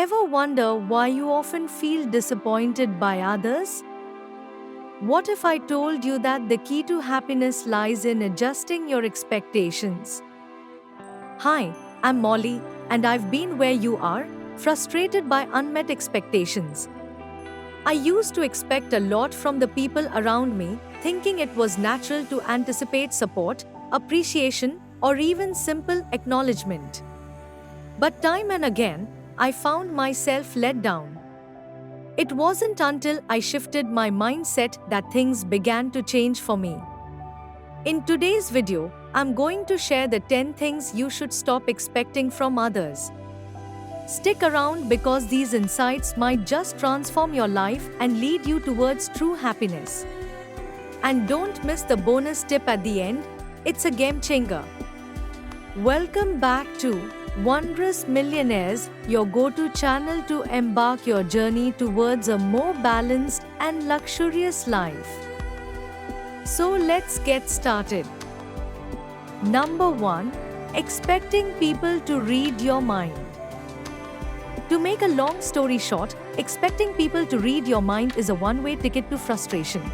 Ever wonder why you often feel disappointed by others? What if I told you that the key to happiness lies in adjusting your expectations? Hi, I'm Molly, and I've been where you are, frustrated by unmet expectations. I used to expect a lot from the people around me, thinking it was natural to anticipate support, appreciation, or even simple acknowledgement. But time and again, I found myself let down. It wasn't until I shifted my mindset that things began to change for me. In today's video, I'm going to share the 10 things you should stop expecting from others. Stick around because these insights might just transform your life and lead you towards true happiness. And don't miss the bonus tip at the end, it's a game changer. Welcome back to Wondrous Millionaires, your go-to channel to embark your journey towards a more balanced and luxurious life. So let's get started. Number 1. Expecting people to read your mind. To make a long story short, expecting people to read your mind is a one-way ticket to frustration.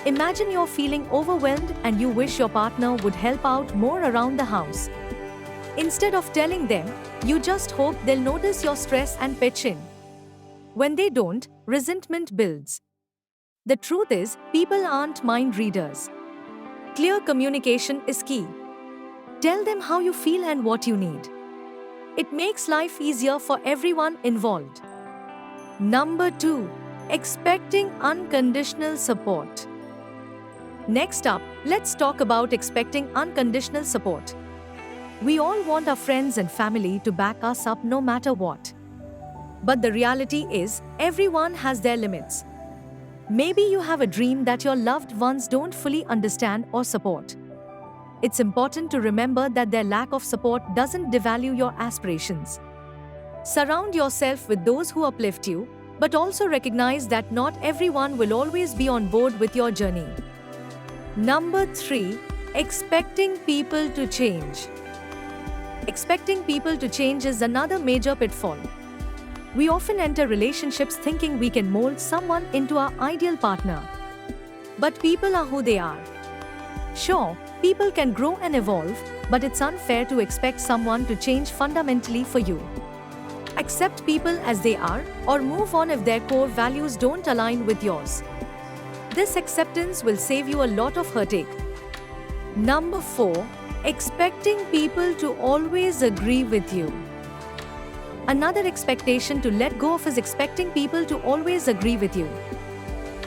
Imagine you're feeling overwhelmed and you wish your partner would help out more around the house. Instead of telling them, you just hope they'll notice your stress and pitch in. When they don't, resentment builds. The truth is, people aren't mind readers. Clear communication is key. Tell them how you feel and what you need. It makes life easier for everyone involved. Number 2. Expecting unconditional support. Next up, let's talk about expecting unconditional support. We all want our friends and family to back us up no matter what. But the reality is, everyone has their limits. Maybe you have a dream that your loved ones don't fully understand or support. It's important to remember that their lack of support doesn't devalue your aspirations. Surround yourself with those who uplift you, but also recognize that not everyone will always be on board with your journey. Number 3. Expecting people to change. Expecting people to change is another major pitfall. We often enter relationships thinking we can mold someone into our ideal partner. But people are who they are. Sure, people can grow and evolve, but it's unfair to expect someone to change fundamentally for you. Accept people as they are, or move on if their core values don't align with yours. This acceptance will save you a lot of heartache. Number 4. Expecting people to always agree with you. Another expectation to let go of is expecting people to always agree with you.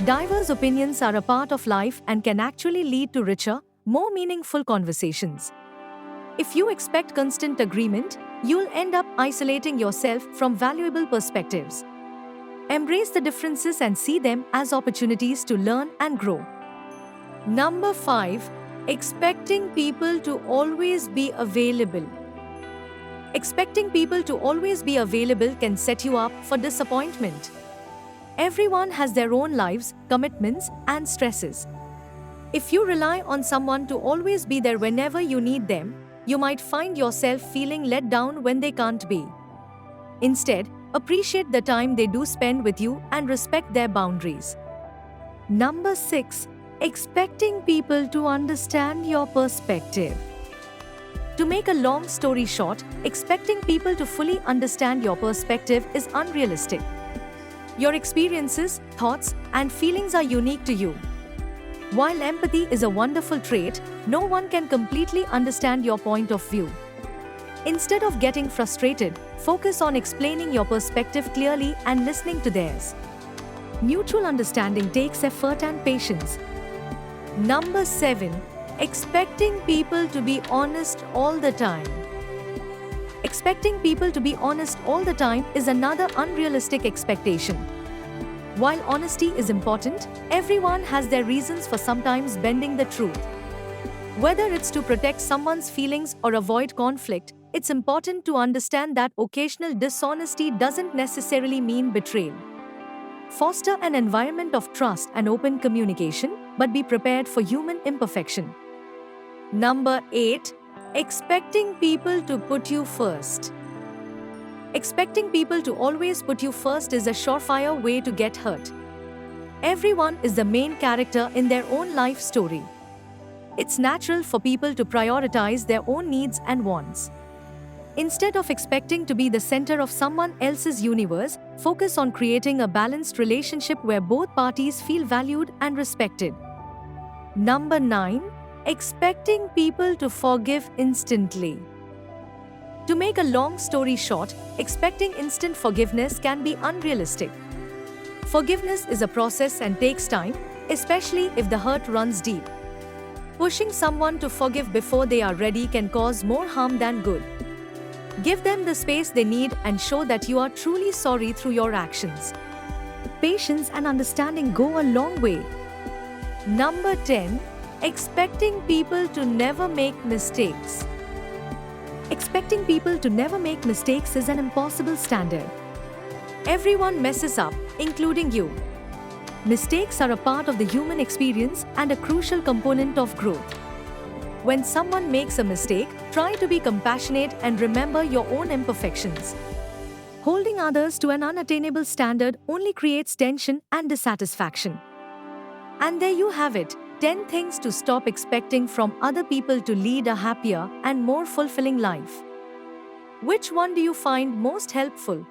Diverse opinions are a part of life and can actually lead to richer, more meaningful conversations. If you expect constant agreement, you'll end up isolating yourself from valuable perspectives. Embrace the differences and see them as opportunities to learn and grow. Number 5. Expecting people to always be available. Expecting people to always be available can set you up for disappointment. Everyone has their own lives, commitments, and stresses. If you rely on someone to always be there whenever you need them, you might find yourself feeling let down when they can't be. Instead, appreciate the time they do spend with you and respect their boundaries. Number 6. Expecting people to understand your perspective. To make a long story short, expecting people to fully understand your perspective is unrealistic. Your experiences, thoughts, and feelings are unique to you. While empathy is a wonderful trait, no one can completely understand your point of view. Instead of getting frustrated, focus on explaining your perspective clearly and listening to theirs. Mutual understanding takes effort and patience. Number 7. Expecting people to be honest all the time. Expecting people to be honest all the time is another unrealistic expectation. While honesty is important, everyone has their reasons for sometimes bending the truth. Whether it's to protect someone's feelings or avoid conflict, it's important to understand that occasional dishonesty doesn't necessarily mean betrayal. Foster an environment of trust and open communication, but be prepared for human imperfection. Number 8. Expecting people to put you first. Expecting people to always put you first is a surefire way to get hurt. Everyone is the main character in their own life story. It's natural for people to prioritize their own needs and wants. Instead of expecting to be the center of someone else's universe, focus on creating a balanced relationship where both parties feel valued and respected. Number 9. Expecting people to forgive instantly. To make a long story short, expecting instant forgiveness can be unrealistic. Forgiveness is a process and takes time, especially if the hurt runs deep. Pushing someone to forgive before they are ready can cause more harm than good. Give them the space they need and show that you are truly sorry through your actions. Patience and understanding go a long way. Number 10. Expecting people to never make mistakes. Expecting people to never make mistakes is an impossible standard. Everyone messes up, including you. Mistakes are a part of the human experience and a crucial component of growth. When someone makes a mistake, try to be compassionate and remember your own imperfections. Holding others to an unattainable standard only creates tension and dissatisfaction. And there you have it, 10 things to stop expecting from other people to lead a happier and more fulfilling life. Which one do you find most helpful?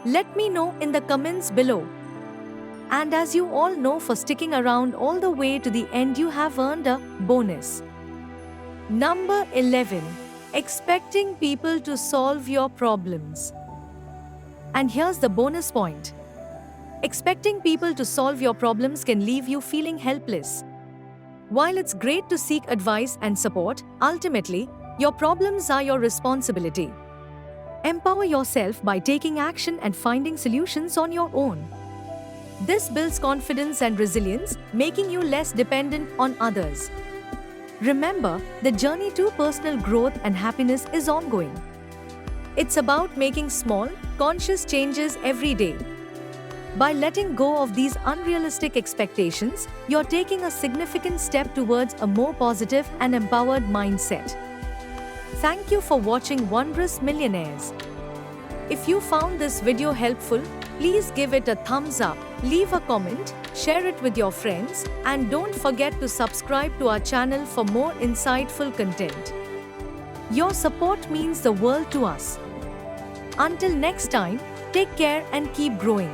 Let me know in the comments below. And as you all know, for sticking around all the way to the end, you have earned a bonus. Number 11. Expecting people to solve your problems. And here's the bonus point. Expecting people to solve your problems can leave you feeling helpless. While it's great to seek advice and support, ultimately, your problems are your responsibility. Empower yourself by taking action and finding solutions on your own. This builds confidence and resilience, making you less dependent on others. Remember, the journey to personal growth and happiness is ongoing. It's about making small, conscious changes every day. By letting go of these unrealistic expectations, you're taking a significant step towards a more positive and empowered mindset. Thank you for watching Wondrous Millionaires. If you found this video helpful, please give it a thumbs up, leave a comment, share it with your friends, and don't forget to subscribe to our channel for more insightful content. Your support means the world to us. Until next time, take care and keep growing.